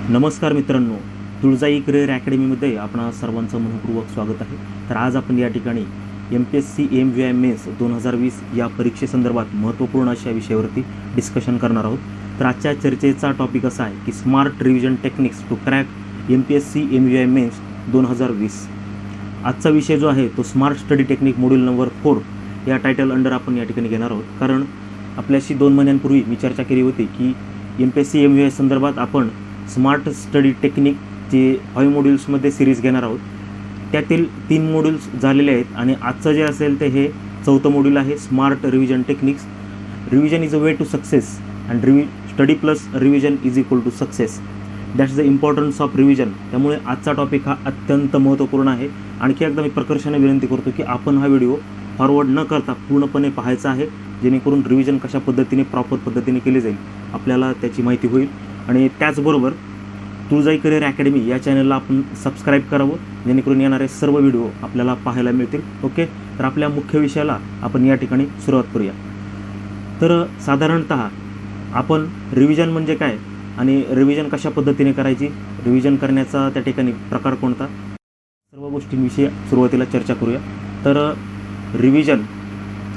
नमस्कार मित्रांनो, तुळजाई करिअर अकॅडमीमध्ये आपणा सर्वांचं मनपूर्वक स्वागत आहे. तर आज आपण या ठिकाणी MPSC AMVI मेन्स 2020 या परीक्षेसंदर्भात महत्त्वपूर्ण अशा विषयावरती डिस्कशन करणार आहोत. तर आजच्या चर्चेचा टॉपिक असा आहे की smart revision techniques to crack MPSC AMVI mains 2020. आजचा विषय जो आहे तो smart study technique module number 4 या टायटल अंडर आपण या ठिकाणी घेणार आहोत. कारण आपल्याशी 2 महिन्यांपूर्वी मी चर्चा केली होती की MPSC AMVI संदर्भात आपण स्मार्ट स्टडी टेक्निक जे 5 मॉड्यूल्समध्ये सिरीज घेणार आहोत. त्यातील 3 मॉड्यूल्स झालेले आहेत आणि आजचं जे असेल ते हे 4थं मॉड्यूल आहे, smart revision techniques. Revision is a way to success and study plus revision is equal to success. That's the importance of revision. त्यामुळे आजचा टॉपिक हा अत्यंत महत्त्वपूर्ण आहे. आणखी एकदा मी प्रकर्षाने विनंती करतो की आपण हा व्हिडिओ फॉरवर्ड न करता पूर्णपणे पाहायचा आहे, जेणेकरून रिव्हिजन कशा पद्धतीने प्रॉपर पद्धतीने केली जाईल आपल्याला त्याची माहिती होईल. आणि त्याचबरोबर तुळजाई करिअर अकॅडमी या चॅनलला आपण सबस्क्राईब करावं, जेणेकरून येणारे सर्व व्हिडिओ आपल्याला पाहायला मिळतील. ओके, तर आपल्या मुख्य विषयाला आपण या ठिकाणी सुरुवात करूया. तर साधारणतः आपण रिव्हिजन म्हणजे काय आणि रिव्हिजन कशा पद्धतीने करायची, रिव्हिजन करण्याचा त्या ठिकाणी प्रकार कोणता, सर्व गोष्टींविषयी सुरुवातीला चर्चा करूया. तर रिव्हिजन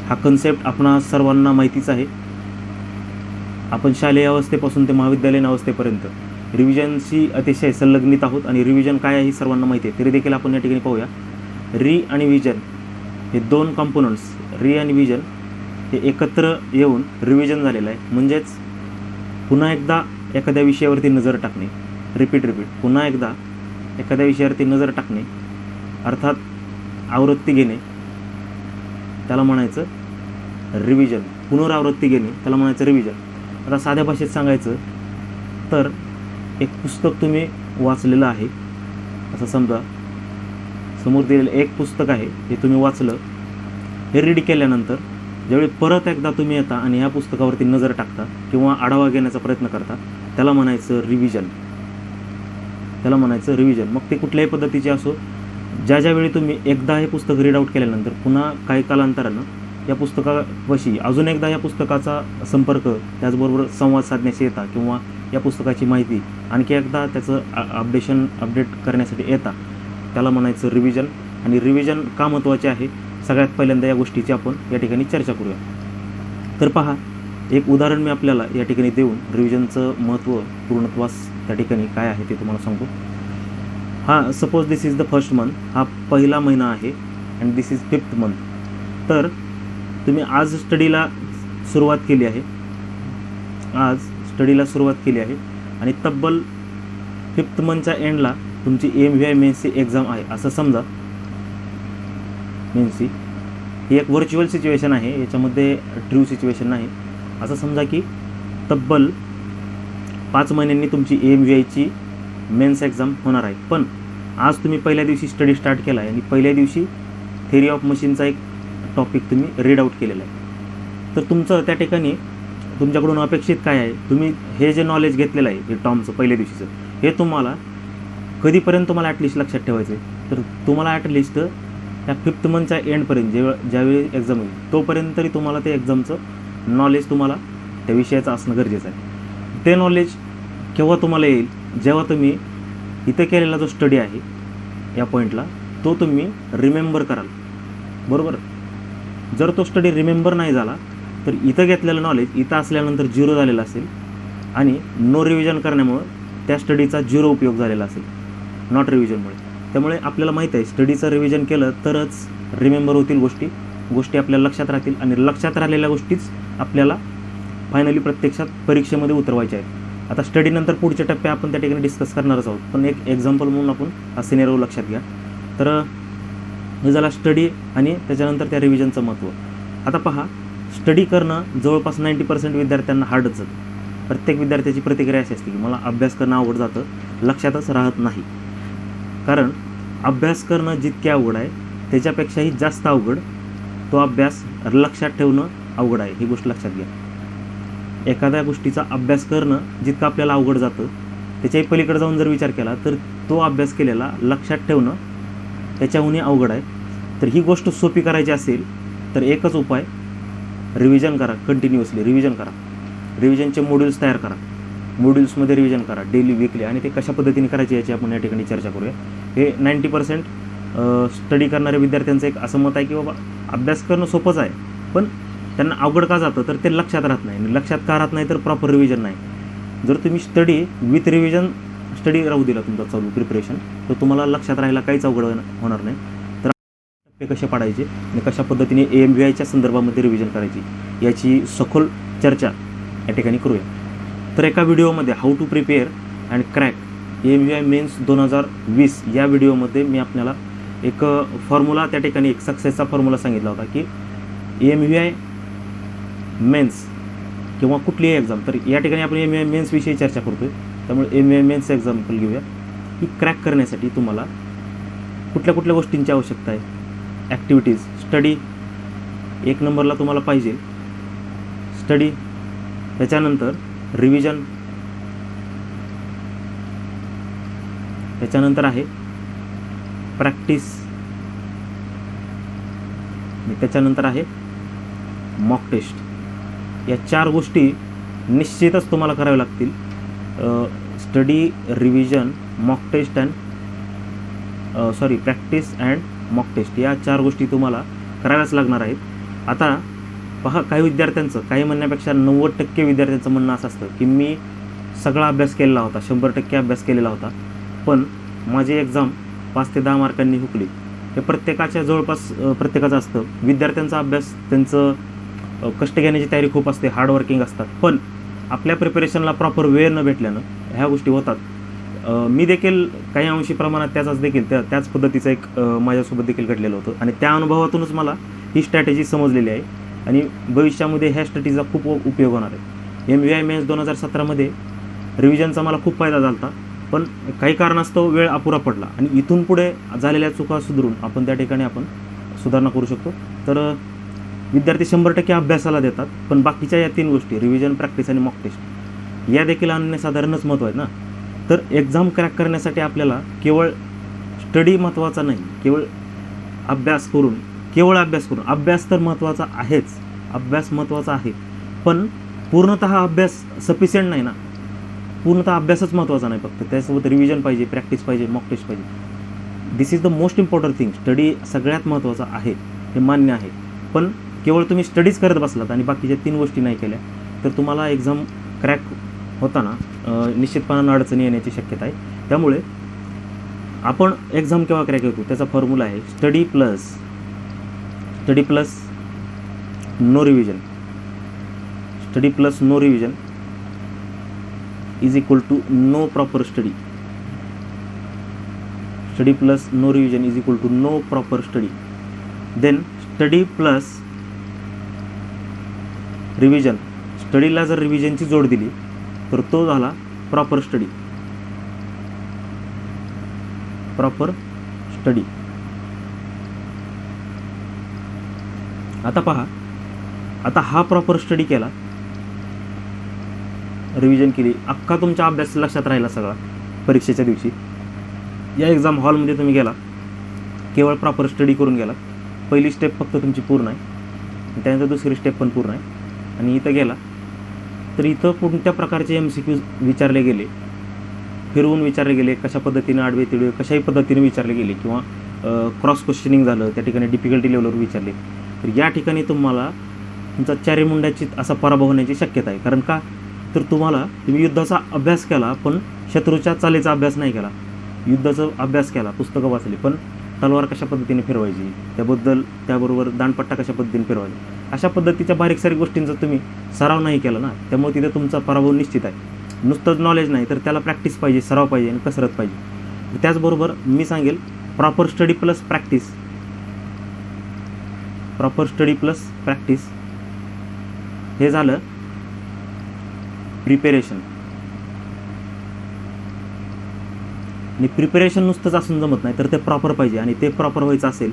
हा कन्सेप्ट आपणा सर्वांना माहितीच आहे. आपण शालेय अवस्थेपासून ते महाविद्यालयीन अवस्थेपर्यंत रिव्हिजनशी अतिशय संलग्नित आहोत आणि रिव्हिजन काय आहे हे सर्वांना माहिती आहे. तरी देखील आपण या ठिकाणी पाहूया. री आणि विजन हे 2 कॉम्पोनंट्स, री आणि विजन हे एकत्र येऊन रिव्हिजन झालेलं आहे. म्हणजेच पुन्हा एकदा एखाद्या विषयावरती नजर टाकणे, रिपीट पुन्हा एकदा एखाद्या विषयावरती नजर टाकणे, अर्थात आवृत्ती घेणे, त्याला म्हणायचं रिव्हिजन. पुनरावृत्ती घेणे त्याला म्हणायचं रिव्हिजन. आता साध्या भाषेत सांगायचं तर एक पुस्तक तुम्ही वाचलेलं आहे असं समजा. समोर दिलेलं एक पुस्तक आहे, हे तुम्ही वाचलं. हे रीड केल्यानंतर ज्यावेळी परत एकदा तुम्ही येता आणि ह्या पुस्तकावरती नजर टाकता किंवा आढावा घेण्याचा प्रयत्न करता, त्याला म्हणायचं रिव्हिजन. त्याला म्हणायचं रिव्हिजन. मग ते कुठल्याही पद्धतीचे असो, ज्यावेळी तुम्ही एकदा हे पुस्तक रीड आउट केल्यानंतर पुन्हा काही कालांतरानं या पुस्तकापाशी अजून एकदा या पुस्तकाचा संपर्क, त्याचबरोबर संवाद साधण्याशी येता किंवा या पुस्तकाची माहिती आणखी एकदा त्याचं अपडेट करण्यासाठी येता, त्याला म्हणायचं रिव्हिजन. आणि रिव्हिजन का महत्त्वाचे आहे, सगळ्यात पहिल्यांदा या गोष्टीची आपण या ठिकाणी चर्चा करूया. तर पहा, एक उदाहरण मी आपल्याला या ठिकाणी देऊन रिव्हिजनचं महत्त्व पूर्णत्वास त्या ठिकाणी काय आहे ते तुम्हाला सांगतो. Suppose this is the first month. हा पहिला महिना आहे and this is 5th month. तर तुम्ही आज स्टडीला सुरुवात केली आहे आणि तब्बल 5th मंथच्या एंडला तुमची AMVI मेन्सची एक्झाम आहे असं समजा. मेन्सची ही एक व्हर्च्युअल सिच्युएशन आहे, याच्यामध्ये ट्रू सिच्युएशन नाही. असं समजा की तब्बल 5 महिन्यांनी तुमची AMVIची मेन्स एक्झाम होणार आहे. पण आज तुम्ही पहिल्या दिवशी स्टडी स्टार्ट केला आहे आणि पहिल्या दिवशी थेअरी ऑफ मशीनचा एक टॉपिक तुम्ही रीड आउट केलेला आहे. तर तुमचं त्या ठिकाणी तुमच्याकडून अपेक्षित काय आहे, तुम्ही हे जे नॉलेज घेतलेलं आहे, हे टॉमचं पहिल्या दिवशीचं, हे तुम्हाला कधीपर्यंत तुम्हाला ॲटलिस्ट लक्षात ठेवायचं आहे. तर तुम्हाला ॲटलिस्ट त्या 5th मंथच्या एंडपर्यंत ज्यावेळी एक्झाम होईल तोपर्यंत तरी तुम्हाला ते एक्झामचं नॉलेज तुम्हाला त्या विषयाचं असणं गरजेचं आहे. ते नॉलेज केव्हा तुम्हाला येईल, जेव्हा तुम्ही इथं केलेला जो स्टडी आहे या पॉईंटला तो तुम्ही रिमेंबर कराल. बरोबर. जर तो स्टडी रिमेंबर नाही झाला तर इथं घेतलेलं नॉलेज इथं असल्यानंतर 0 झालेलं असेल आणि नो रिव्हिजन करण्यामुळं त्या स्टडीचा 0 उपयोग झालेला असेल, नॉट रिव्हिजनमुळे. त्यामुळे आपल्याला माहीत आहे स्टडीचं रिव्हिजन केलं तरच रिमेंबर होतील गोष्टी आपल्याला लक्षात राहतील आणि लक्षात राहिलेल्या गोष्टीच आपल्याला फायनली प्रत्यक्षात परीक्षेमध्ये उतरवायच्या आहेत. आता स्टडीनंतर पुढचे टप्पे आपण त्या ठिकाणी डिस्कस करणारच आहोत, पण एक एक्झाम्पल म्हणून आपण हा सिनेरिओ लक्षात घ्या. तर हे झाला स्टडी आणि त्याच्यानंतर त्या रिव्हिजनचं महत्त्व. आता पहा, स्टडी करणं जवळपास 90% विद्यार्थ्यांना हार्डच जातं. प्रत्येक विद्यार्थ्याची प्रतिक्रिया अशी असते की मला अभ्यास करणं अवघड जातं, लक्षातच राहत नाही. कारण अभ्यास करणं जितके अवघड आहे त्याच्यापेक्षाही जास्त अवघड तो अभ्यास लक्षात ठेवणं अवघड आहे. ही गोष्ट लक्षात घ्या. एखाद्या गोष्टीचा अभ्यास करणं जितकं आपल्याला अवघड जातं त्याच्याही पलीकडे जाऊन जर विचार केला तर तो अभ्यास केलेला लक्षात ठेवणं त्याच्याहूनही अवघड आहे. तर ही गोष्ट सोपी करायची असेल तर एकच उपाय, रिव्हिजन करा. कंटिन्युअसली रिव्हिजन करा. रिव्हिजनचे मॉड्यूल्स तयार करा. मॉड्यूल्समध्ये रिव्हिजन करा डेली विकली, आणि ते कशा पद्धतीने करायचे याची आपण या ठिकाणी चर्चा करूया. हे 90% स्टडी करणाऱ्या विद्यार्थ्यांचं एक असं मत आहे की बाबा अभ्यास करणं सोपंच आहे, पण त्यांना अवघड का जातं तर ते लक्षात राहत नाही. लक्षात का राहत नाही तर प्रॉपर रिव्हिजन नाही. जर तुम्ही स्टडी विथ रिव्हिजन स्टडी राहू दिला तुमचा चालू प्रिपरेशन, तर तुम्हाला लक्षात राहायला काहीच अवघड होणार नाही. तर टप्पे कसे पाडायचे आणि कशा पद्धतीने AMVIच्या संदर्भामध्ये रिव्हिजन करायची याची सखोल चर्चा या ठिकाणी करूया. तर एका व्हिडिओमध्ये how to prepare and crack AMVI mains 2020 या व्हिडिओमध्ये मी आपल्याला एक फॉर्म्युला, त्या ठिकाणी एक सक्सेसचा फॉर्म्युला सांगितला होता की AMVI मेन्स किंवा कुठलीही एक्झाम, तर या ठिकाणी आपण AMVI मेन्सविषयी चर्चा करतोय. त्यामुळे AMVI मेन्सचं एक्झाम्पल घेऊया की क्रॅक करण्यासाठी तुम्हाला कुठल्या कुठल्या गोष्टींची आवश्यकता आहे. ॲक्टिव्हिटीज, स्टडी एक नंबरला तुम्हाला पाहिजे, स्टडी. त्याच्यानंतर रिव्हिजन, त्याच्यानंतर आहे प्रॅक्टिस, आणि त्याच्यानंतर आहे मॉक टेस्ट. या 4 गोष्टी निश्चितच तुम्हाला कराव्या लागतील. Study, revision, mock test practice and mock test या 4 गोष्टी तुम्हाला कराव्याच लागणार आहेत. आता पहा, काही विद्यार्थ्यांचं, काही म्हणण्यापेक्षा 90% विद्यार्थ्यांचं म्हणणं असं असतं की मी सगळा अभ्यास केलेला होता, 100% अभ्यास केलेला होता, पण माझी एक्झाम 5 ते 10 मार्कांनी हुकली. हे प्रत्येकाच्या जवळपास प्रत्येकाचं असतं. विद्यार्थ्यांचा अभ्यास, त्यांचं कष्ट घेण्याची तयारी खूप असते, हार्डवर्किंग असतात, पण आपल्या प्रिपरेशनला प्रॉपर वेळ न भेटल्यानं ह्या गोष्टी होतात. मी देखील काही अंशी प्रमाणात त्याच पद्धतीचं एक माझ्यासोबत देखील घडलेलं होतं, आणि त्या अनुभवातूनच मला ही स्ट्रॅटेजी समजलेली आहे, आणि भविष्यामध्ये ह्या स्ट्रॅटेजीचा खूप उपयोग होणार आहे. AMVI मेन्स 2017मध्ये रिव्हिजनचा मला खूप फायदा झाला होता, पण काही कारणास्तव वेळ अपुरा पडला, आणि इथून पुढे झालेल्या चुका सुधारून आपण त्या ठिकाणी सुधारणा करू शकतो. तर विद्यार्थी 100% अभ्यासाला देतात, पण बाकीच्या या 3 गोष्टी रिव्हिजन, प्रॅक्टिस आणि मॉक टेस्ट या देखील अन्यसाधारणच महत्त्व आहे ना. तर एक्झाम क्रॅक करण्यासाठी आपल्याला केवळ स्टडी महत्त्वाचा नाही, केवळ अभ्यास करून अभ्यास तर महत्त्वाचा आहेच, अभ्यास महत्त्वाचा आहे, पण पूर्णतः अभ्यास सफिशियंट नाही ना. पूर्णतः अभ्यासच महत्त्वाचा नाही, फक्त त्यासोबत रिव्हिजन पाहिजे, प्रॅक्टिस पाहिजे, मॉक टेस्ट पाहिजे. This is the most important thing. Study सगळ्यात महत्त्वाचा आहे, हे मान्य आहे, पण केवळ तुम्ही स्टडीज करत बसलात आणि बाकीच्या 3 गोष्टी नाही केल्या तर तुम्हाला एक्झाम क्रॅक होताना निश्चितपणानं अडचणी येण्याची शक्यता आहे. त्यामुळे आपण एक्झाम केव्हा क्रॅक होतो त्याचा फॉर्म्युला आहे study plus no revision. Study plus no revision is equal to no proper study. Study plus no revision is equal to no proper study. Then study plus revision, स्टडीला जर रिव्हिजनची जोड दिली तर तो झाला प्रॉपर स्टडी. आता पहा, आता हा प्रॉपर स्टडी केला, रिव्हिजन केली, अख्खा तुमचा अभ्यास लक्षात राहिला सगळा परीक्षेच्या दिवशी. या एक्झाम हॉलमध्ये तुम्ही गेला, केवळ प्रॉपर स्टडी करून गेला, पहिली स्टेप फक्त तुमची पूर्ण आहे, त्यानंतर दुसरी स्टेप पण पूर्ण आहे, आणि इथं गेला तर इथं कोणत्या प्रकारचे MCQ विचारले गेले, फिरवून विचारले गेले, कशा पद्धतीने आडवे तिडवे कशाही पद्धतीने विचारले गेले, किंवा क्रॉस क्वेश्चनिंग झालं, त्या ठिकाणी डिफिकल्टी लेवलवर विचारले, तर या ठिकाणी तुम्हाला तुमचा चारीमुंड्याची असा पराभव होण्याची शक्यता आहे. कारण का तर तुम्ही युद्धाचा अभ्यास केला पण शत्रूच्या चालीचा अभ्यास नाही केला. युद्धाचा अभ्यास केला, पुस्तकं वाचली, पण तलवार कशा पद्धतीने फिरवायची त्याबरोबर दांडपट्टा कशा पद्धतीने फिरवायची, अशा पद्धतीच्या बारीक सारीक गोष्टींचा तुम्ही सराव नाही केला ना, त्यामुळे तिथे तुमचा पराभव निश्चित आहे. नुसतंच नॉलेज नाही तर त्याला प्रॅक्टिस पाहिजे, सराव पाहिजे आणि कसरत पाहिजे. त्याचबरोबर मी सांगेल प्रॉपर स्टडी प्लस प्रॅक्टिस हे झालं प्रिपेरेशन. आणि प्रिपेरेशन नुसतंच असून जमत नाही, तर ते प्रॉपर पाहिजे, आणि ते प्रॉपर व्हायचं असेल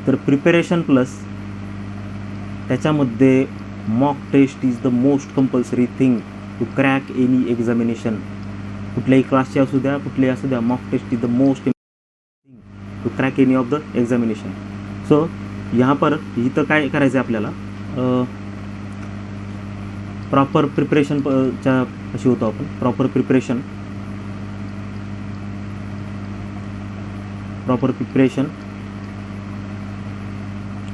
तर प्रिपेरेशन प्लस त्याच्यामध्ये mock test is the most compulsory thing to crack any examination. कुठल्याही क्लासचे असू द्या, mock test is the most thing to crack any of the examination. So यहाँ पर इथं काय करायचं आहे आपल्याला, प्रॉपर प्रिपरेशन च्या कशी होतो आपण proper preparation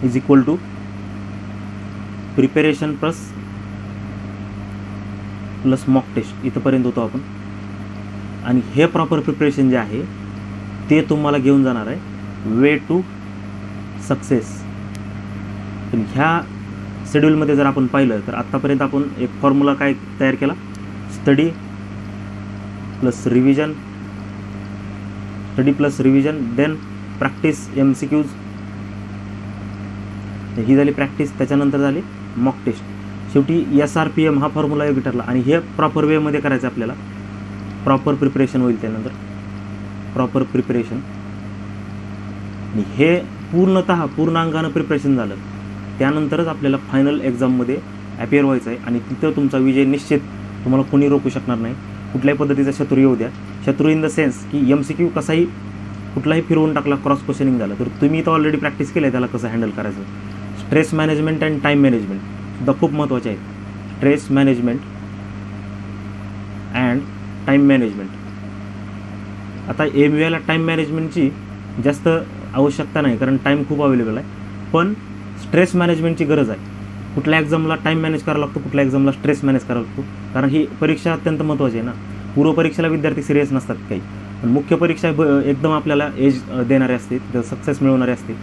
is equal to preparation plus mock test इथंपर्यंत होतो आपण. आणि हे प्रॉपर प्रिपरेशन जे आहे ते तुम्हाला घेऊन जाणार आहे वे टू सक्सेस. पण ह्या शेड्यूलमध्ये जर आपण पाहिलं तर आत्तापर्यंत आपण एक फॉर्म्युला काय तयार केला, study plus revision then practice MCQs. ही झाली प्रॅक्टिस, त्याच्यानंतर झाली मॉक टेस्ट. शेवटी SRPM हा फॉर्म्युला योग्य ठरला. आणि हे प्रॉपर वेमध्ये करायचं आपल्याला. प्रॉपर प्रिपरेशन होईल त्यानंतर प्रॉपर प्रिपरेशन. आणि हे पूर्णांगानं प्रिपरेशन झालं त्यानंतरच आपल्याला फायनल एक्झाममध्ये अपिअर व्हायचं आहे. आणि तिथं तुमचा विजय निश्चित. तुम्हाला कोणी रोखू शकणार नाही. कुठल्याही पद्धतीचा शत्रू येऊ द्या. शत्रू इन द सेन्स की MCQ कसाही कुठलाही फिरवून टाकला, क्रॉस क्वेश्चनिंग झालं तर तुम्ही इथं ऑलरेडी प्रॅक्टिस केलं आहे त्याला कसं हँडल करायचं. Stress management and time management सुद्धा खूप महत्त्वाचे आहेत. Stress management and time management. आता MVAला टाईम मॅनेजमेंटची जास्त आवश्यकता नाही कारण टाईम खूप अवेलेबल आहे. पण स्ट्रेस मॅनेजमेंटची गरज आहे. कुठल्या एक्झामला टाईम मॅनेज करावा लागतो, कुठल्या एक्झामला स्ट्रेस मॅनेज करावा लागतो. कारण ही परीक्षा अत्यंत महत्त्वाची आहे ना. पूर्व परीक्षेला विद्यार्थी सिरियस नसतात काही, पण मुख्य परीक्षा एकदम आपल्याला एज देणारे असते, सक्सेस मिळवणारे असते.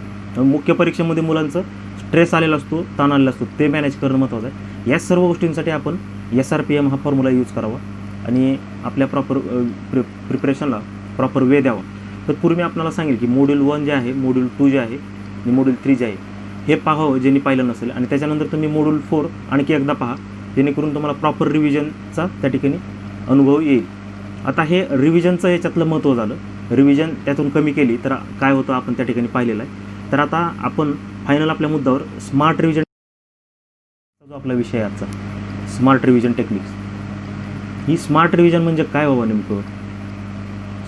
मुख्य परीक्षेमध्ये मुलांचं स्ट्रेस आलेला असतो, ताण आलेला असतो, ते मॅनेज करणं महत्त्वाचं आहे. या सर्व गोष्टींसाठी आपण SRPM हा फॉर्म्युला यूज करावा आणि आपल्या प्रॉपर प्रिपरेशनला प्रॉपर वे द्यावा. तर पूर्वी आपल्याला सांगेल की मॉड्यूल 1 जे आहे, मॉड्यूल 2 जे आहे आणि मॉड्यूल 3 जे आहे हे पाहावं ज्यांनी पाहिलं नसेल. आणि त्याच्यानंतर तुम्ही मॉड्यूल 4 आणखी एकदा पहा जेणेकरून तुम्हाला प्रॉपर रिव्हिजनचा त्या ठिकाणी अनुभव येईल. आता हे रिव्हिजनचं याच्यातलं महत्त्व झालं. रिव्हिजन त्यातून कमी केली तर काय होतं आपण त्या ठिकाणी पाहिलेलं आहे. तर आता आपण फायनल आपल्या मुद्द्यावर स्मार्ट रिव्हिजन जो आपला विषय आजचा स्मार्ट रिव्हिजन टेक्निक्स. ही स्मार्ट रिव्हिजन म्हणजे काय बाबा नेमकं?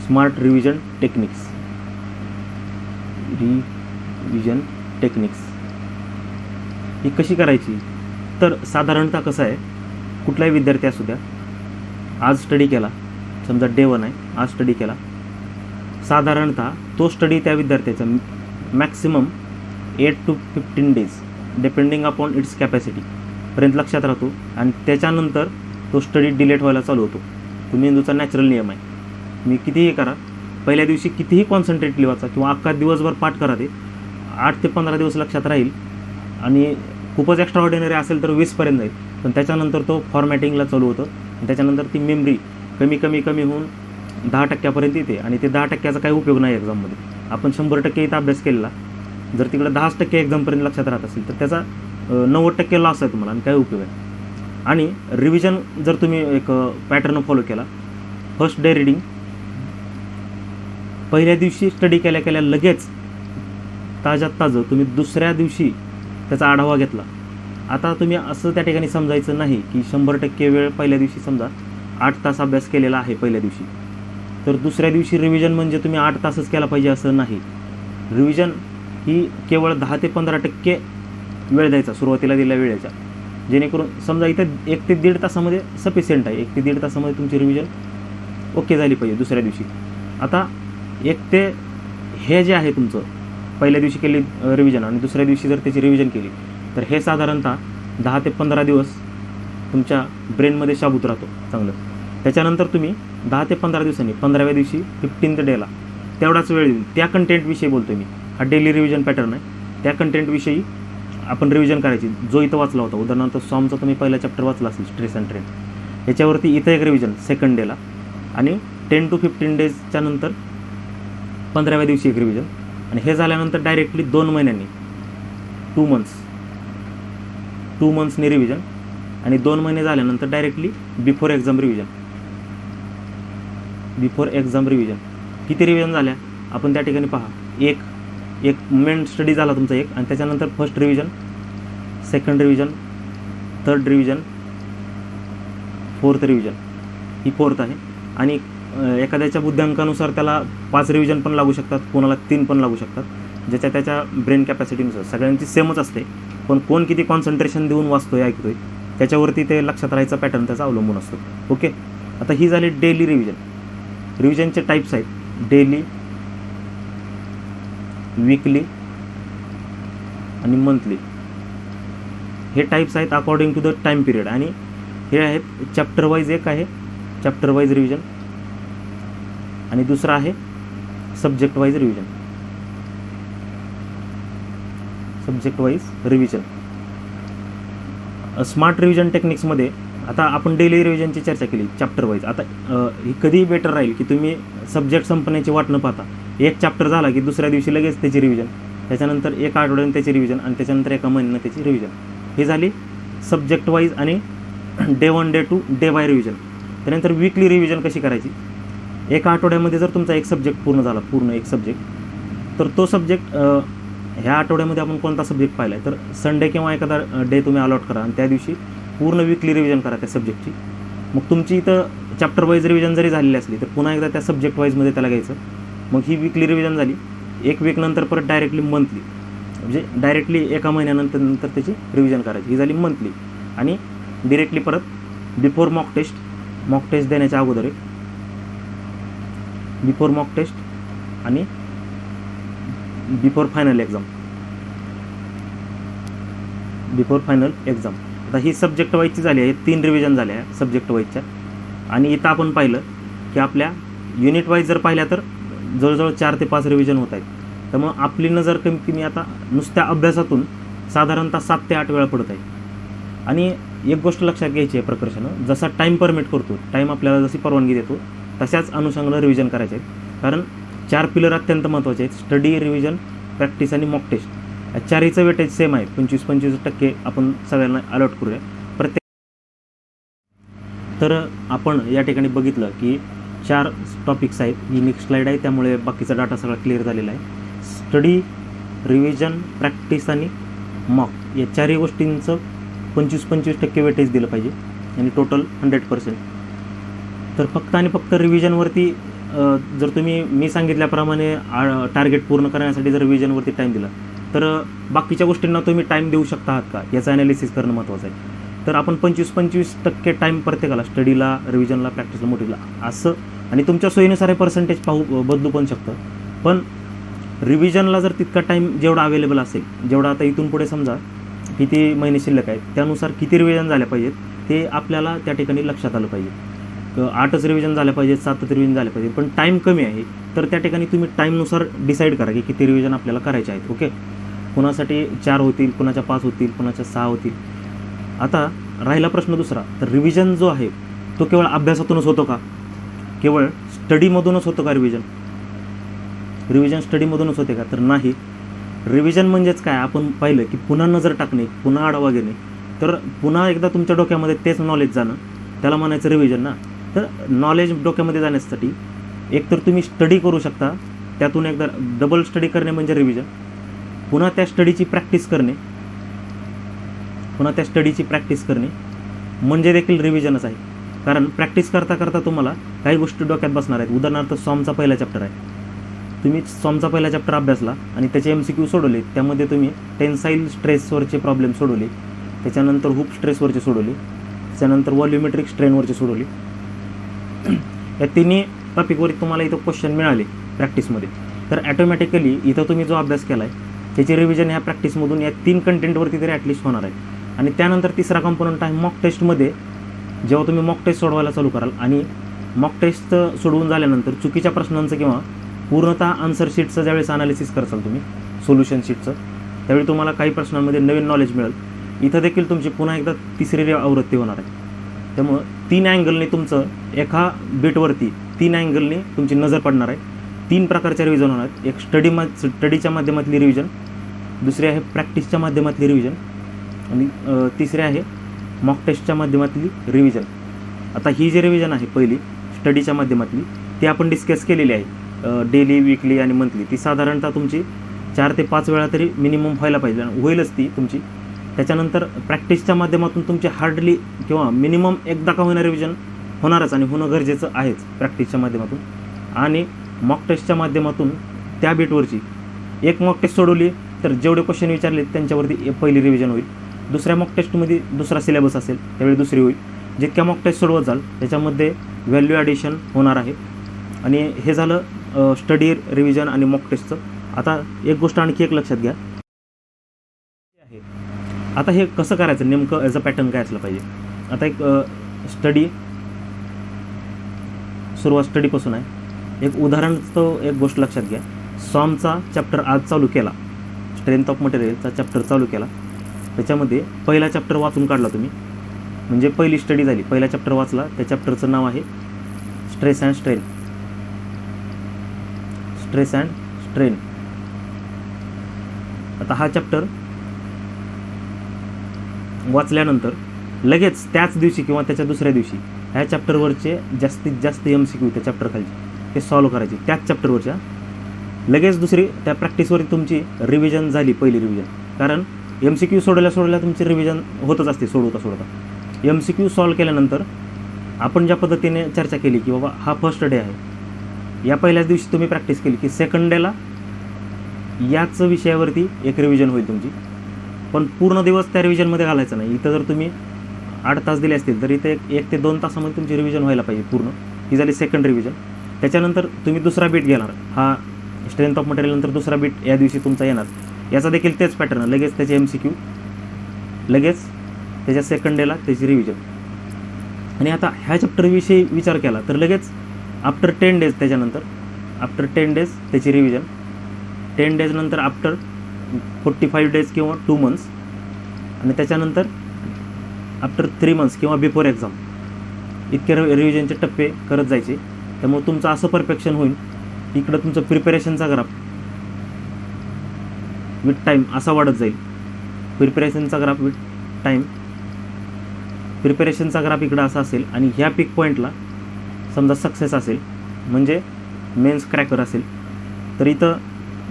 स्मार्ट रिव्हिजन टेक्निक्स ही कशी करायची? तर साधारणतः कसं आहे, कुठलाही विद्यार्थी असू द्या, आज स्टडी केला, समजा डे 1 आहे, आज स्टडी केला, साधारणतः तो स्टडी त्या विद्यार्थ्याचा maximum 8 to 15 days depending upon its capacity पर्यंत लक्षात राहतो. आणि त्याच्यानंतर तो स्टडी डिलेट व्हायला चालू होतो. तो मेंदूचा नॅचरल नियम आहे. मी कितीही करा, पहिल्या दिवशी कितीही कॉन्सन्ट्रेटली वाचा किंवा अख्खा दिवसभर पाठ करा, ते 8 ते 15 दिवस लक्षात राहील. आणि खूपच एक्स्ट्रा ऑर्डिनरी असेल तर 20पर्यंत जाईल. पण त्याच्यानंतर तो फॉर्मॅटिंगला चालू होतं आणि त्याच्यानंतर ती मेमरी कमी होऊन 10% येते. आणि ते 10%चा काही उपयोग नाही एक्झाममध्ये. आपण 100% इथं अभ्यास केलेला जर तिकडे 10% एक्झामपर्यंत लक्षात राहत असेल तर त्याचा 90% लॉस आहे तुम्हाला आणि काय उपयोग आहे. आणि रिव्हिजन जर तुम्ही एक पॅटर्न फॉलो केला, फर्स्ट डे रीडिंग, पहिल्या दिवशी स्टडी केल्या लगेच ताजं तुम्ही दुसऱ्या दिवशी त्याचा आढावा घेतला. आता तुम्ही असं त्या ठिकाणी समजायचं नाही की 100% वेळ पहिल्या दिवशी समजा 8 तास अभ्यास केलेला आहे पहिल्या दिवशी, तर दुसऱ्या दिवशी रिव्हिजन म्हणजे तुम्ही 8 तासच केला पाहिजे असं नाही. रिव्हिजन ही केवळ 10 ते 15% वेळ द्यायचा, सुरुवातीला दिलेल्या वेळेच्या, जेणेकरून समजा इथं 1 ते 1.5 तासामध्ये सफिशियंट आहे. 1 ते 1.5 तासामध्ये तुमची रिव्हिजन ओके झाली पाहिजे दुसऱ्या दिवशी. आता 1 ते हे जे आहे तुमचं पहिल्या दिवशी केली रिव्हिजन आणि दुसऱ्या दिवशी जर त्याची रिव्हिजन केली तर हे साधारणतः 10 ते 15 दिवस तुमच्या ब्रेनमध्ये शाबूत राहतो चांगलं. त्याच्यानंतर तुम्ही 10 ते 15 दिवसांनी 15व्या दिवशी 15th डेला तेवढाच वेळ देऊन त्या कंटेंटविषयी बोलतो मी. हा डेली रिव्हिजन पॅटर्न आहे. त्या कंटेंटविषयी आपण रिव्हिजन करायची जो इथं वाचला होता. उदाहरणार्थ सॉमचा तुम्ही पहिला चॅप्टर वाचला असेल, स्ट्रेस अँड ट्रेंड, याच्यावरती इथं एक रिव्हिजन सेकंड डेला आणि 10 to 15 डेजच्या नंतर 15व्या दिवशी एक रिव्हिजन. आणि हे झाल्यानंतर डायरेक्टली 2 महिन्यांनी 2 मंथ्सनी रिव्हिजन. आणि 2 महिने झाल्यानंतर डायरेक्टली बिफोर एक्झाम रिव्हिजन. किती रिव्हिजन झाल्या आपण त्या ठिकाणी पहा. एक मेन स्टडी झाला तुमचा एक, आणि त्याच्यानंतर first revision, second revision, third revision, fourth revision. ही फोर्थ आहे. आणि एखाद्याच्या बुद्ध्यांकानुसार त्याला 5 रिव्हिजन पण लागू शकतात, कोणाला 3 पण लागू शकतात, त्याच्या ब्रेन कॅपॅसिटीनुसार. सगळ्यांची सेमच असते, पण कोण किती कॉन्सन्ट्रेशन देऊन वाचतोय ऐकतोय त्याच्यावरती ते लक्षात राहायचा पॅटर्न त्याचा अवलंबून असतो. ओके, आता ही झाली डेली रिव्हिजन. रिव्हिजनचे टाईप्स आहेत डेली, वीकली आणि मंथली. हे टाईप्स आहेत according to the time period. आणि हे आहेत चॅप्टर वाईज. एक आहे चॅप्टर वाईज रिव्हिजन आणि दुसरं आहे subject wise revision. Subject wise revision. Smart revision टेक्निक्समध्ये आता आपण डेली रिव्हिजनची चर्चा केली चॅप्टर वाईज. आता ही कधी बेटर राहील की तुम्ही सब्जेक्ट संपण्याची वाट न पाहता एक चॅप्टर झाला की दुसऱ्या दिवशी लगेच त्याची रिव्हिजन, त्याच्यानंतर एका आठवड्याने त्याची रिव्हिजन आणि त्याच्यानंतर एका महिन्यानं त्याची रिव्हिजन. ही झाली सब्जेक्ट वाईज आणि day 1 day 2 day by revision. त्यानंतर वीकली रिव्हिजन कशी करायची. एका आठवड्यामध्ये जर तुमचा एक सब्जेक्ट पूर्ण झाला, पूर्ण एक सब्जेक्ट, तर तो सब्जेक्ट ह्या आठवड्यामध्ये आपण कोणता सब्जेक्ट पाहिला आहे तर संडे किंवा एखादा डे तुम्ही अलॉट करा आणि त्या दिवशी पूर्ण वीकली रिव्हिजन करा त्या सब्जेक्टची. मग तुमची इथं चॅप्टर वाईज रिव्हिजन जरी झालेली असली तर पुन्हा एकदा त्या सब्जेक्ट वाईजमध्ये त्याला घ्यायचं. मग ही वीकली रिव्हिजन झाली. एक वीक नंतर परत डायरेक्टली मंथली, म्हणजे डायरेक्टली एका महिन्यानंतर त्याची रिव्हिजन करायची. ही झाली मंथली. आणि डिरेक्टली परत बिफोर मॉक टेस्ट देण्याच्या अगोदर एक बिफोर मॉक टेस्ट आणि बिफोर फायनल एक्झाम. आता ही सब्जेक्ट वाईजची झाली आहे. 3 रिव्हिजन झाल्या आहे सब्जेक्ट वाईजच्या. आणि इथं आपण पाहिलं की आपल्या युनिट वाईज जर पाहिल्या तर जवळजवळ 4 ते 5 रिव्हिजन होत आहेत. त्यामुळं आपली नजर कमीत कमी आता नुसत्या अभ्यासातून साधारणतः 7 ते 8 वेळा पडत आहे. आणि एक गोष्ट लक्षात घ्यायची आहे प्रकर्षानं, जसा टाईम परमिट करतो, टाईम आपल्याला जशी परवानगी देतो तशाच अनुषंगानं रिव्हिजन करायचे आहेत. कारण 4 पिलर अत्यंत महत्त्वाचे आहेत. स्टडी, रिव्हिजन, प्रॅक्टिस आणि मॉक टेस्ट. या 4हीचं वेटेज सेम आहे. 25-25% आपण सगळ्यांना अलॉट करूया प्रत्येक. तर आपण या ठिकाणी बघितलं की 4 टॉपिक्स आहेत. ही नेक्स्ट स्लाईड आहे त्यामुळे बाकीचा डाटा सगळा क्लिअर झालेला आहे. स्टडी, रिव्हिजन, प्रॅक्टिस आणि मॉक या 4ही गोष्टींचं 25-25% वेटेज दिलं पाहिजे आणि टोटल 100%. तर फक्त आणि फक्त रिव्हिजनवरती जर तुम्ही मी सांगितल्याप्रमाणे टार्गेट पूर्ण करण्यासाठी जर रिव्हिजनवरती टाईम दिला तर बाकीच्या गोष्टींना तुम्ही टाईम देऊ शकता आहात का याचं ॲनालिसिस करणं महत्त्वाचं आहे. तर आपण 25-25% टाईम प्रत्येकाला स्टडीला, रिव्हिजनला, प्रॅक्टिसला, मोटिव्हला असं, आणि तुमच्या सोयीनुसार हे पर्सेंटेज बदलू पण शकतं. पण रिव्हिजनला जर तितका टाईम जेवढा अवेलेबल असेल, जेवढा आता इथून पुढे समजा किती महिने शिल्लक आहेत त्यानुसार किती रिव्हिजन झाल्या पाहिजेत ते आपल्याला त्या ठिकाणी लक्षात आलं पाहिजे. 8च रिव्हिजन झाल्या पाहिजेत, 7च रिव्हिजन झाल्या पाहिजेत. पण टाईम कमी आहे तर त्या ठिकाणी तुम्ही टाईमनुसार डिसाईड करा की किती रिव्हिजन आपल्याला करायचे आहेत. ओके, कुणासाठी 4 होतील, कुणाच्या 5 होतील, कुणाच्या 6 होतील. आता राहिला प्रश्न दुसरा, तर रिव्हिजन जो आहे तो केवळ अभ्यासातूनच होतो का, केवळ स्टडीमधूनच होतो का रिव्हिजन स्टडीमधूनच होते का, तर नाही. रिव्हिजन म्हणजेच काय आपण पाहिलं की पुन्हा नजर टाकणे, पुन्हा आढावा घेणे. तर पुन्हा एकदा तुमच्या डोक्यामध्ये तेच नॉलेज जाणं त्याला म्हणायचं रिव्हिजन ना. तर नॉलेज डोक्यामध्ये जाण्यासाठी एकतर तुम्ही स्टडी करू शकता, त्यातून एकदा डबल स्टडी करणे म्हणजे रिव्हिजन. पुन्हा त्या स्टडीची प्रॅक्टिस करणे म्हणजे देखील रिव्हिजनच आहे. कारण प्रॅक्टिस करता करता तुम्हाला काही गोष्टी डोक्यात बसणार आहेत. उदाहरणार्थ सॉमचा पहिला चॅप्टर आहे, तुम्ही सॉमचा पहिला चॅप्टर अभ्यासला आणि त्याचे MCQ सोडवले, त्यामध्ये तुम्ही टेन्साईल स्ट्रेसवरचे प्रॉब्लेम सोडवले, त्याच्यानंतर हुप स्ट्रेसवरचे सोडवले, त्याच्यानंतर व्हॉल्युमेट्रिक स्ट्रेनवरचे सोडवले. या तिन्ही टॉपिकवर तुम्हाला इथं क्वेश्चन मिळाले प्रॅक्टिसमध्ये. तर ॲटोमॅटिकली इथं तुम्ही जो अभ्यास केला आहे त्याची रिव्हिजन ह्या प्रॅक्टिसमधून या 3 कंटेंटवरती तरी ॲटलिस्ट होणार आहे. आणि त्यानंतर तिसरा कंपोनंट आहे मॉक टेस्टमध्ये. जेव्हा तुम्ही मॉक टेस्ट सोडवायला चालू कराल आणि मॉक टेस्ट सोडवून झाल्यानंतर चुकीच्या प्रश्नांचं किंवा पूर्णतः आन्सर शीटचं ज्यावेळेस अनालिसिस करसाल तुम्ही सोल्युशन शीटचं, त्यावेळी तुम्हाला काही प्रश्नांमध्ये नवीन नॉलेज मिळेल. इथं देखील तुमची पुन्हा एकदा तिसरी आवृत्ती होणार आहे. त्यामुळं 3 अँगलने तुमचं एका बिटवरती 3 अँगलने तुमची नजर पडणार आहे. 3 प्रकारच्या रिव्हिजन होणार आहेत. एक स्टडीच्या माध्यमातली रिव्हिजन, दुसरी आहे प्रॅक्टिसच्या माध्यमातली रिव्हिजन आणि तिसरी आहे मॉक टेस्टच्या माध्यमातली रिव्हिजन. आता ही जी रिव्हिजन आहे पहिली स्टडीच्या माध्यमातली ती आपण डिस्कस केलेली आहे. डेली, वीकली आणि मंथली. ती साधारणतः तुमची 4 ते 5 वेळा तरी मिनिमम व्हायला पाहिजे, होईलच ती तुमची. त्याच्यानंतर प्रॅक्टिसच्या माध्यमातून तुमची हार्डली किंवा मिनिमम एकदा का होणारं रिव्हिजन होणारच आणि होणं गरजेचं आहेच प्रॅक्टिसच्या माध्यमातून. आणि मॉक टेस्टच्या माध्यमातून त्या बीटवरची एक मॉक टेस्ट सोडवली तर जेवढे क्वेश्चन विचारले त्यांच्यावरती पहिली रिव्हिजन होईल. दुसऱ्या मॉक टेस्टमध्ये दुसरा सिलेबस असेल त्यावेळी दुसरी होईल. जितक्या मॉक टेस्ट सोडवत जाल त्याच्यामध्ये व्हॅल्यू ॲडिशन होणार आहे. आणि हे झालं स्टडी रिव्हिजन आणि मॉक टेस्टचं. आता एक गोष्ट आणखी एक लक्षात घ्या, आता हे कसं करायचं नेमकं, ॲज अ पॅटर्न काय असलं पाहिजे. आता एक सुरुवात स्टडीपासून आहे. एक उदाहरण तो एक गोष्ट लक्षात घ्या. सॉमचा चॅप्टर आज चालू केला, स्ट्रेंथ ऑफ मटेरियलचा चॅप्टर चालू केला. त्याच्यामध्ये पहिला चॅप्टर वाचून काढला तुम्ही, म्हणजे पहिली स्टडी झाली. पहिला चॅप्टर वाचला, त्या चॅप्टरचं नाव आहे stress and strain. Stress and strain. आता हा चॅप्टर वाचल्यानंतर लगेच त्याच दिवशी किंवा त्याच्या दुसऱ्या दिवशी ह्या चॅप्टरवरचे जास्तीत जास्त MCQ त्या चॅप्टर खालचे ते सॉल्व करायचे. त्याच चॅप्टरवरच्या लगेच दुसरी त्या प्रॅक्टिसवरती तुमची रिव्हिजन झाली, पहिली रिव्हिजन. कारण MCQ सोडवल्या तुमची रिव्हिजन होतच असते सोडवता. MCQ सॉल्व केल्यानंतर आपण ज्या पद्धतीने चर्चा केली की बाबा हा फर्स्ट डे आहे, या पहिल्याच दिवशी तुम्ही प्रॅक्टिस केली की सेकंड डेला याच विषयावरती एक रिव्हिजन होईल तुमची. पण पूर्ण दिवस त्या रिव्हिजनमध्ये घालायचं नाही. इथं जर तुम्ही 8 तास दिले असतील तर इथे 1 ते 2 तासामध्ये तुमची रिव्हिजन व्हायला पाहिजे पूर्ण. ही झाली सेकंड रिव्हिजन. त्याच्यानंतर तुम्ही दुसरा बीट घेणार. हा स्ट्रेंथ ऑफ मटेरियल नंतर दुसरा बीट या दिवशी तुमचा येणार. याचा देखील तेच पॅटर्न, लगेच त्याचे MCQ, लगेच त्याच्या सेकंड डेला त्याची रिव्हिजन. आणि आता ह्या चॅप्टरविषयी विचार केला तर लगेच आफ्टर 10 डेज, त्याच्यानंतर आफ्टर 10 डेज त्याची रिव्हिजन. 10 डेज नंतर आफ्टर 45 डेज किंवा 2 मंथ्स, आणि त्याच्यानंतर आफ्टर 3 मंथ्स किंवा बिफोर एक्झाम. इतके रिव्हिजनचे टप्पे करत जायचे. त्यामुळे तुमचं असं परफेक्शन होईल. इकडं तुमचं प्रिपरेशनचा ग्राफ विथ टाईम असा वाढत जाईल. प्रिपरेशनचा ग्राफ विथ टाईम, प्रिपरेशनचा ग्राफ इकडं असा असेल. आणि ह्या पिक पॉईंटला समजा सक्सेस असेल, म्हणजे मेन्स क्रॅकर असेल, तर इथं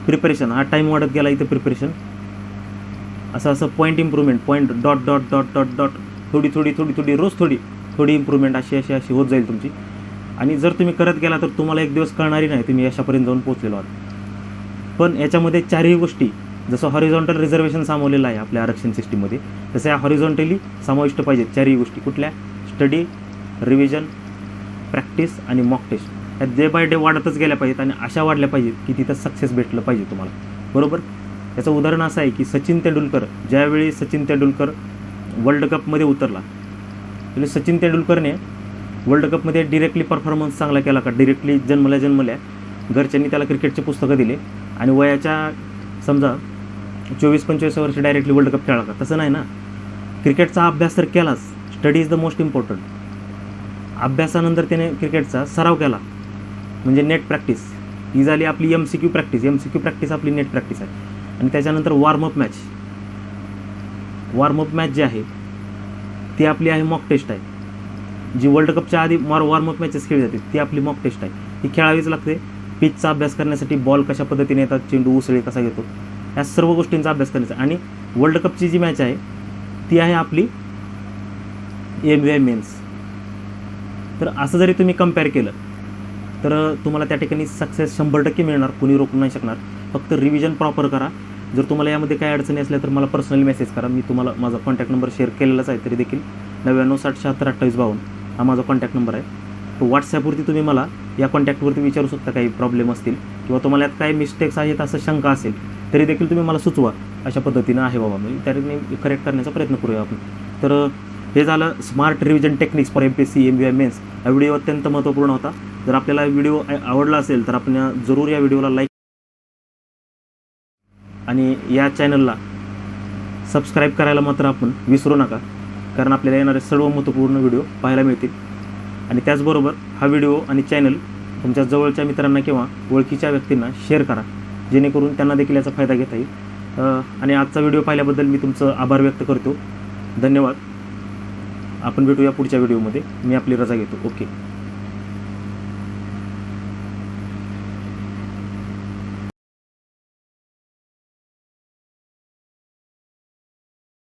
प्रिपरेशन हा टाईम वाढत गेला. इथं प्रिपरेशन असं point improvement, point dot dot dot dot dot, थोडी रोज थोडी इम्प्रूव्हमेंट अशी होत जाईल तुमची. आणि जर तुम्ही करत गेला तर तुम्हाला एक दिवस कळणारही नाही तुम्ही यशापर्यंत जाऊन पोहोचलेलो आहात. पण याच्यामध्ये चारही गोष्टी, जसं हॉरिझॉन्टल रिझर्वेशन सामावलेलं आहे आपल्या आरक्षण सिस्टीममध्ये, तसं या हॉरिझॉन्टली समाविष्ट पाहिजेत चारही गोष्टी. कुठल्या? स्टडी, रिव्हिजन, प्रॅक्टिस आणि मॉक टेस्ट. ह्या डे बाय डे वाढतच गेल्या पाहिजेत आणि अशा वाढल्या पाहिजेत की तिथं सक्सेस भेटलं पाहिजे तुम्हाला. बरोबर. याचं उदाहरण असं आहे की सचिन तेंडुलकर, ज्यावेळी सचिन तेंडुलकर वर्ल्ड कपमध्ये उतरला, म्हणजे सचिन तेंडुलकरने वर्ल्ड कपमध्ये डिरेक्टली परफॉर्मन्स चांगला केला का? डिरेक्टली जन्मल्या घरच्यांनी त्याला क्रिकेटचे पुस्तकं दिले आणि वयाच्या समजा 24-25 वर्ष डायरेक्टली वर्ल्ड कप खेळला का? तसं नाही ना. क्रिकेटचा अभ्यास तर केलाच, study is the most important. अभ्यासानंतर त्याने क्रिकेटचा सराव केला, म्हणजे नेट प्रॅक्टिस. ही झाली आपली MCQ प्रॅक्टिस आपली नेट प्रॅक्टिस आहे. आणि त्याच्यानंतर वॉर्मअप मॅच जी आहे ती आपली आहे मॉक टेस्ट आहे. जी वर्ल्ड कपच्या आधी वॉर्मअप मॅचेस खेळली जाते ती आपली मॉक टेस्ट आहे. ही खेळावीच लागते. पिचचा अभ्यास करण्यासाठी, बॉल कशा पद्धतीने येतात, चेंडू उसळी कसा घेतो, या सर्व गोष्टींचा अभ्यास करण्याचा. आणि वर्ल्ड कपची जी मॅच आहे ती आहे आपली MVI मेन्स. तर असं जरी तुम्ही कम्पेअर केलं तर तुम्हाला त्या ठिकाणी सक्सेस 100% मिळणार, कुणी रोखू नाही शकणार. फक्त रिव्हिजन प्रॉपर करा. जर तुम्हाला यामध्ये काही अडचणी असल्या तर मला पर्सनली मेसेज करा. मी तुम्हाला माझा कॉन्टॅक्ट नंबर शेअर केलेलाच आहे, तरी देखील 9960762852 हा माझा कॉन्टॅक्ट नंबर आहे. तो व्हॉट्सॲपवरती तुम्ही मला या कॉन्टॅक्टवरती विचारू शकता. काही प्रॉब्लेम असतील किंवा तुम्हाला यात काही मिस्टेक्स आहेत असं शंका असेल तरी देखील तुम्ही मला सुचवा. अशा पद्धतीनं आहे बाबा, मी त्या ठिकाणी करेक्ट करण्याचा प्रयत्न करूया आपण. तर हे झालं smart revision techniques for MPSC MVI mains. हा व्हिडिओ अत्यंत महत्त्वपूर्ण होता. जर आपल्याला व्हिडिओ आवडला असेल तर आपण जरूर या व्हिडिओला लाईक आणि या चॅनलला सबस्क्राईब करायला मात्र आपण विसरू नका, कारण आपल्याला येणारे सर्व महत्त्वपूर्ण व्हिडिओ पाहायला मिळतील. आणि त्याचबरोबर हा व्हिडिओ आणि चॅनल तुमच्या जवळच्या मित्रांना किंवा ओळखीच्या व्यक्तींना शेअर करा, जेणेकरून त्यांना देखील याचा फायदा घेता येईल. आणि आजचा व्हिडिओ पाहिल्याबद्दल मी तुमचं आभार व्यक्त करतो. धन्यवाद. आपण भेटूया पुढच्या व्हिडिओमध्ये. मी आपली रजा घेतो. ओके.